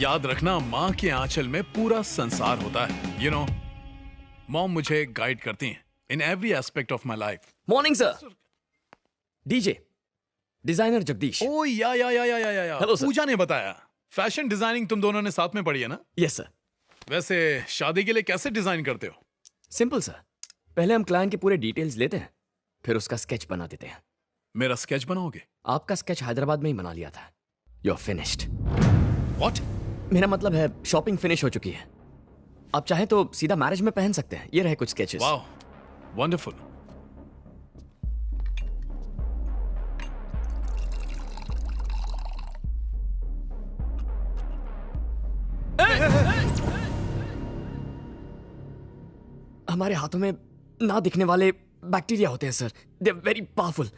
याद रखना, माँ के आंचल में पूरा संसार होता है। यू नो, मॉम मुझे गाइड करती हैं in every aspect of my life. Morning sir. DJ designer Jagdish. Oh yeah Hello, sir. पूजा ने बताया फैशन डिजाइनिंग तुम दोनों ने साथ में पढ़ी है ना? Yes sir. वैसे शादी के लिए कैसे डिजाइन करते हो? सिंपल सर, पहले हम क्लाइंट के पूरे डिटेल्स लेते हैं, फिर उसका स्केच बना देते हैं। मेरा स्केच बनाओगे? आपका स्केच हैदराबाद में ही बना लिया था। You are finished. व्हाट? मेरा मतलब है शॉपिंग फिनिश हो चुकी है। आप चाहें तो सीधा मैरिज में पहन सकते हैं। ये रहे कुछ स्केचेस। Wow, wonderful. हमारे हाथों में ना दिखने वाले बैक्टीरिया होते हैं sir. They are very powerful.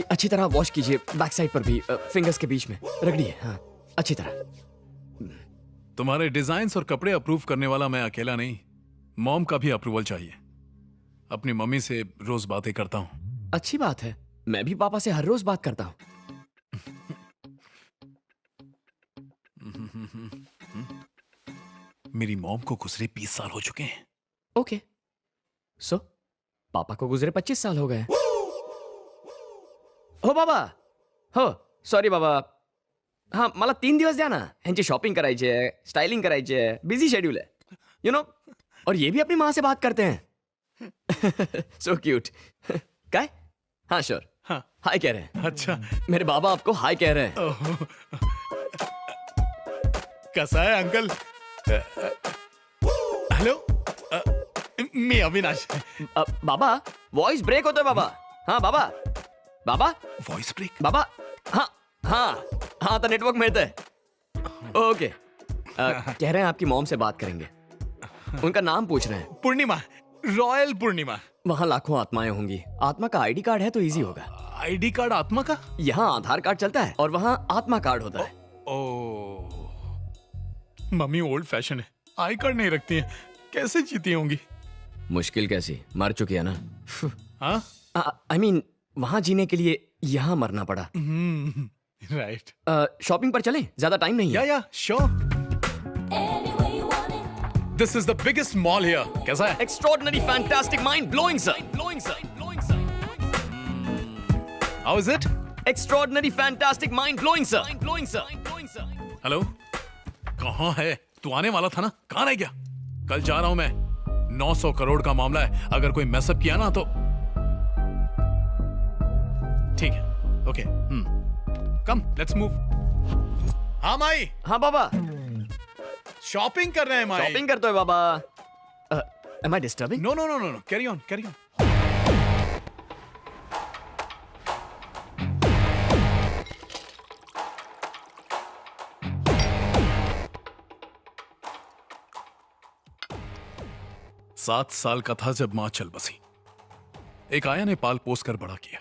अच्छी तरह वॉश कीजिए, बैक साइड पर भी, फिंगर्स के बीच में रगड़िए। हाँ, अच्छी तरह। तुम्हारे डिजाइन्स और कपड़े अप्रूव करने वाला मैं अकेला नहीं, मॉम का भी अप्रूवल चाहिए। अपनी मम्मी से रोज बातें करता हूँ। अच्छी बात है, मैं भी पापा से हर रोज बात करता हूँ। मेरी मॉम को गुजरे 20 साल हो चुके हैं। ओके, सो पापा को गुजरे 25 साल हो गए। हो बाबा, हो सॉरी बाबा। हाँ, मला 3 दिवस द्या ना, ह्यांची शॉपिंग करायची आहे, स्टाइलिंग करायची आहे, बिझी शेड्यूल है, यू नो। और ये भी अपनी माँ से बात करते हैं। So cute. काय? हाँ श्योर। हाँ। हाय कह रहे हैं। अच्छा, मेरे बाबा आपको हाय कह रहे हैं। ओह, कैसा है अंकल? हेलो, मी अविनाश। बाबा वॉइस ब्रेक होतोय बाबा। हाँ बाबा, बाबा वॉइस ब्रेक? बाबा, हाँ हाँ हाँ, तो नेटवर्क मिळतंय। ओके, कह रहे हैं आपकी मॉम से बात करेंगे, उनका नाम पूछ रहे हैं। पूर्णिमा, रॉयल पूर्णिमा। वहाँ लाखों आत्माएं होंगी, आत्मा का आईडी कार्ड है तो इजी होगा। आईडी कार्ड आत्मा का? यहाँ आधार कार्ड चलता है और वहाँ आत्मा कार्ड होता है। ओह, मम्मी ओल्ड फैशन है, आई कार्ड नहीं रखती हैं, कैसे जीती होंगी? मुश्किल कैसी, मर चुकी है ना। हाँ, आई मीन वहाँ जीने के लिए यहाँ मरना पड़ा। राइट। शॉपिंग पर चलें, ज्यादा टाइम नहीं है। या sure. This is the biggest mall here. कैसा है? Extraordinary, fantastic, mind blowing sir. How is it? Extraordinary, fantastic, mind blowing sir. Hello, कहाँ है तू? आने वाला था ना, कहाँ रह गया? कल जा रहा हूं मैं, 900 करोड़ का मामला है, अगर कोई मैसअप किया ना तो ठीक है। Okay, come let's move. हाँ माई। हाँ बाबा, शॉपिंग कर रहे हैं माई। शॉपिंग करते हो बाबा। Am I disturbing? No no no no no, carry on carry on. 7 साल का था जब मां चल बसी। एक आया ने पाल पोस कर बड़ा किया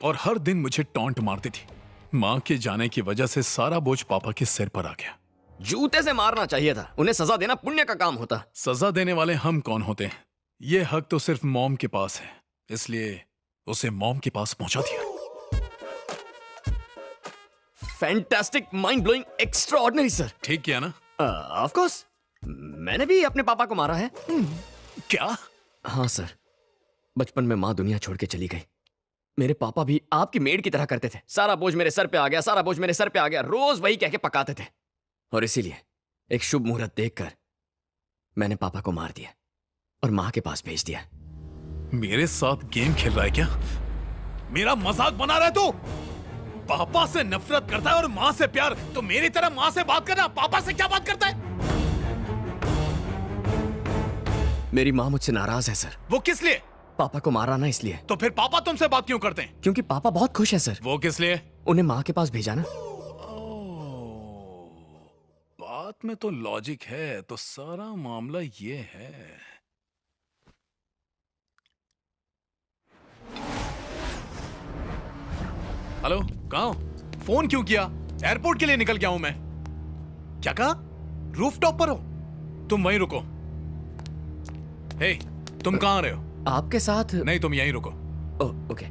और हर दिन मुझे टॉन्ट मारती थी। मां के जाने की वजह से सारा बोझ पापा के सिर पर आ गया। जूते से मारना चाहिए था, उन्हें सजा देना पुण्य का काम होता। सजा देने वाले हम कौन होते हैं? ये हक तो सिर्फ मॉम के पास है, इसलिए उसे मॉम के पास पहुंचा दिया। Fantastic, mind blowing, extraordinary sir. ठीक किया ना? ऑफ कोर्स, मैंने भी अपने पापा को मारा है। क्या? हाँ सर, बचपन में माँ दुनिया छोड़ के चली गई। मेरे पापा भी आपकी मेड की तरह करते थे। सारा बोझ मेरे सर पे आ गया, सारा बोझ मेरे सर पे आ गया, रोज वही कह के पकाते थे। और इसीलिए एक शुभ मुहूर्त देखकर मैंने पापा को मार दिया और माँ के पास भेज दिया। मेरे साथ गेम खेल रहा है क्या? मेरा मजाक बना रहा है तू? पापा से नफरत करता है और माँ से प्यार, तो मेरी तरह माँ से बात करना, पापा से क्या बात करता है? मेरी माँ मुझसे नाराज है सर। वो किस लिए? पापा को मारा ना इसलिए। तो फिर पापा तुमसे बात क्यों करते हैं? क्योंकि पापा बहुत खुश है सर। वो किस लिए? उन्हें माँ के पास भेजा ना। बात में तो लॉजिक है, तो सारा मामला ये है। हेलो, कहाँ हो? फोन क्यों किया? एयरपोर्ट के लिए निकल गया हूं मैं। क्या कहा? रूफटॉप पर हो? तुम वहीं रुको। हे, तुम कहाँ आ रहे हो? आपके साथ? नहीं, तुम यहीं रुको। ओह, ओके।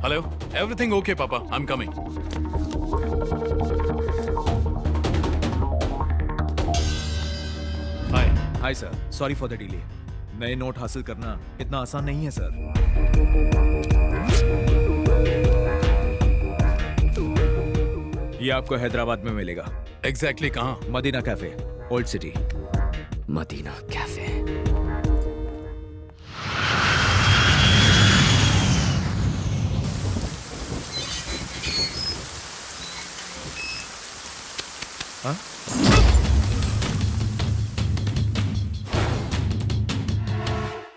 हेलो, एवरीथिंग ओके पापा, I am coming. Hi. Hi sir, sorry for the delay. नए नोट हासिल करना इतना आसान नहीं है सर। ये आपको हैदराबाद में मिलेगा। एग्जैक्टली कहाँ? Madina cafe, old city. Madina cafe.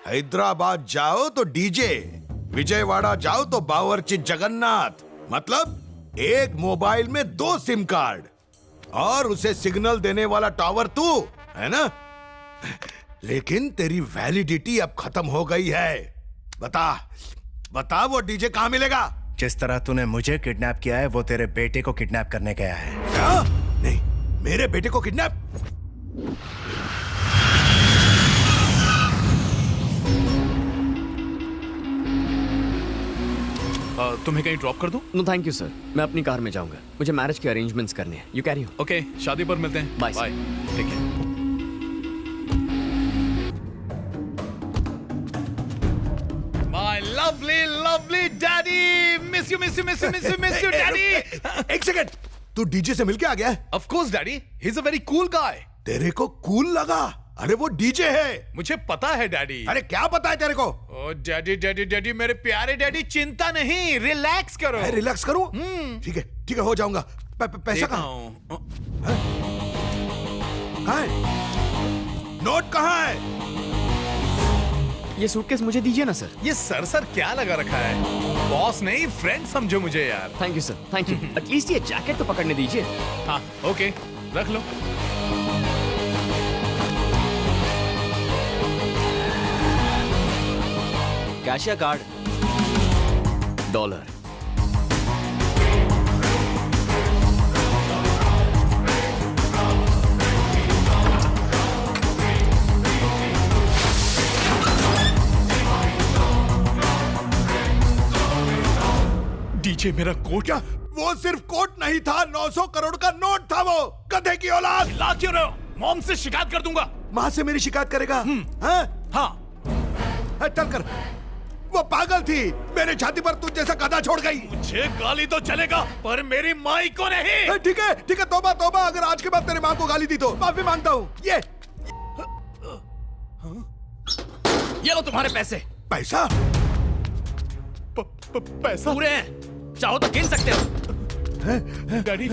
Hyderabad जाओ तो डीजे, विजयवाड़ा जाओ तो बावर्ची जगन्नाथ। मतलब एक मोबाइल में 2 सिम कार्ड और उसे सिग्नल देने वाला टावर तू है ना। लेकिन तेरी वैलिडिटी अब खत्म हो गई है। बता बता वो डीजे कहां मिलेगा? जिस तरह तूने मुझे किडनैप किया है वो तेरे बेटे को किडनैप करने गया है। क्या? नहीं, मेरे बेटे को किडनैप? तुम्हें कहीं ड्रॉप कर दूं? नो थैंक यू सर, मैं अपनी कार में जाऊंगा। मुझे मैरिज के अरेंजमेंट्स करने हैं। You carry on. ओके, शादी पर मिलते हैं। Bye, sir. बाय। ठीक है। My lovely lovely daddy, miss you miss you miss you miss you miss you daddy. एक सेकंड, तू डीजे से मिलके आ गया है? Of course daddy, he is a very cool guy. तेरे को कूल लगा? अरे वो डीजे है। मुझे पता है डैडी। अरे क्या पता है तेरे को? ओ डैडी डैडी डैडी, मेरे प्यारे डैडी, चिंता नहीं, रिलैक्स करो। मैं रिलैक्स करूं? ठीक है ठीक है, हो जाऊंगा। पैसा देखा कहाँ? हूं। कहाँ है? नोट कहाँ है? ये सूटकेस मुझे दीजिए ना सर। ये सर क्या लगा रखा है? बॉस नहीं, फ्रेंड समझो मुझे यार। Thank you sir, thank you. At least ये जैकेट तो पकड़ने दीजिए। हाँ ओके, रख लो। कैश या कार्ड? $। डीजे मेरा कोट। क्या वो सिर्फ कोट नहीं था, 900 करोड़ का नोट था वो। गधे की औलाद। ला क्यों रहे हो? मॉम से शिकायत कर दूंगा। माँ से मेरी शिकायत करेगा? हाँ? हाँ, चल कर। वो पागल थी, मेरे छाती पर तुझ जैसा गधा छोड़ गई। मुझे गाली तो चलेगा, पर मेरी माई को नहीं। ठीक है ठीक है, तौबा तौबा। अगर आज के बाद तेरे माँ को गाली दी तो माफी मांगता हूँ। ये लो तुम्हारे पैसे। पैसा? पैसा पूरे हैं, चाहो तो गिन सकते हो। डैडी,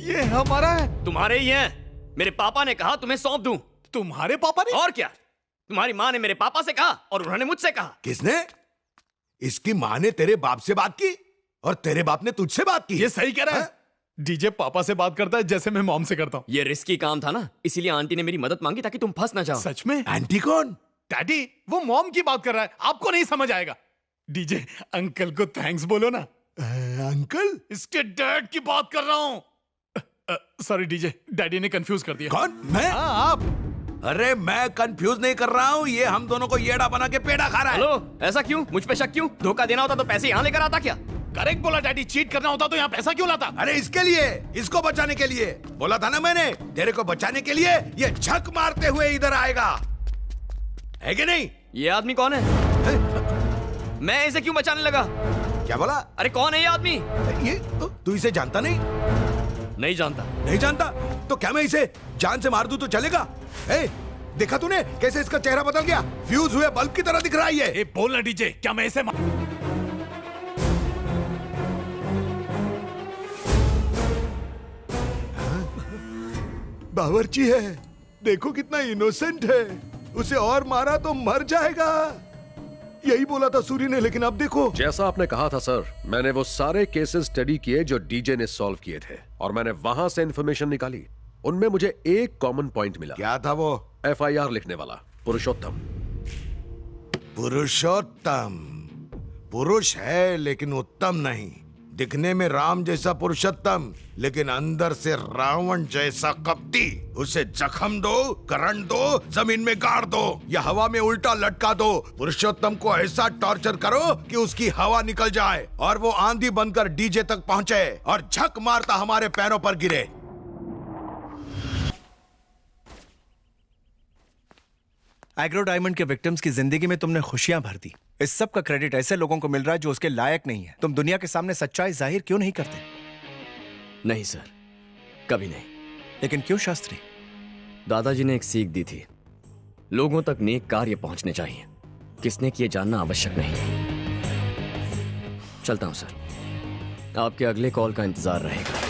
ये हमारा है। तुम्हारे ही हैं। मेरे पापा ने कहा तुम्हें सौंप दूं। तुम्हारे पापा ने? और क्या, तुम्हारी माँ ने मेरे पापा से कहा और उन्होंने मुझसे कहा। किसने? इसकी माँ ने तेरे बाप से बात की और तेरे बाप ने तुझसे बात की। ये सही कह रहा है। डीजे पापा से बात करता है जैसे मैं मॉम से करता हूँ। ये रिस्की काम था ना, इसीलिए आंटी ने मेरी मदद मांगी ताकि तुम फंस ना जाओ। सच में? आंटी कौन? डैडी, वो मॉम की बात कर रहा है, आपको नहीं समझ आएगा। डीजे अंकल को थैंक्स बोलो ना। अंकल? इसके डैड की बात कर रहा हूँ। सॉरी डीजे, डैडी ने कंफ्यूज कर दिया। कौन? मैं? हाँ आप। अरे मैं कंफ्यूज नहीं कर रहा हूँ, ये हम दोनों को येड़ा बना के पेड़ा खा रहा है। हेलो, ऐसा क्यों? मुझ पे शक क्यों? धोखा देना होता तो पैसे यहाँ लेकर आता क्या? करेक्ट बोला डैडी, चीट करना होता तो यहाँ पैसा क्यों लाता? अरे इसके लिए, इसको बचाने के लिए। बोला था ना मैंने, तेरे को बचाने के लिए ये झक मारते हुए इधर आएगा, है कि नहीं? ये आदमी कौन है? मैं इसे क्यों बचाने लगा? क्या बोला? अरे कौन है ये आदमी? ये तू इसे जानता नहीं? नहीं जानता। नहीं जानता तो क्या मैं इसे जान से मार दूं तो चलेगा? देखा तूने कैसे इसका चेहरा बदल गया? फ्यूज हुए बल्ब की तरह दिख रहा है ये। ए, बोल ना डीजे, क्या मैं इसे बावर्ची है, देखो कितना इनोसेंट है। उसे और मारा तो मर जाएगा, यही बोला था सूरी ने। लेकिन अब देखो। जैसा आपने कहा था सर, मैंने वो सारे केसेस स्टडी किए जो डीजे ने सॉल्व किए थे और मैंने वहां से इंफॉर्मेशन निकाली। उनमें मुझे एक कॉमन पॉइंट मिला। क्या था वो? FIR लिखने वाला पुरुषोत्तम। पुरुषोत्तम पुरुष है लेकिन उत्तम नहीं। दिखने में राम जैसा पुरुषोत्तम, लेकिन अंदर से रावण जैसा कपटी। उसे जख्म दो, करंट दो, जमीन में गाड़ दो या हवा में उल्टा लटका दो। पुरुषोत्तम को ऐसा टॉर्चर करो कि उसकी हवा निकल जाए और वो आंधी बनकर डीजे तक पहुंचे और झक मारता हमारे पैरों पर गिरे। एग्रो डायमंड के विक्टिम्स की जिंदगी में तुमने खुशियां भर दी। इस सब का क्रेडिट ऐसे लोगों को मिल रहा है जो उसके लायक नहीं है। तुम दुनिया के सामने सच्चाई जाहिर क्यों नहीं करते? नहीं सर, कभी नहीं। लेकिन क्यों शास्त्री? दादाजी ने एक सीख दी थी, लोगों तक नेक कार्य पहुंचने चाहिए, किसने किए जानना आवश्यक नहीं। चलता हूं सर, आपके अगले कॉल का इंतजार रहेगा।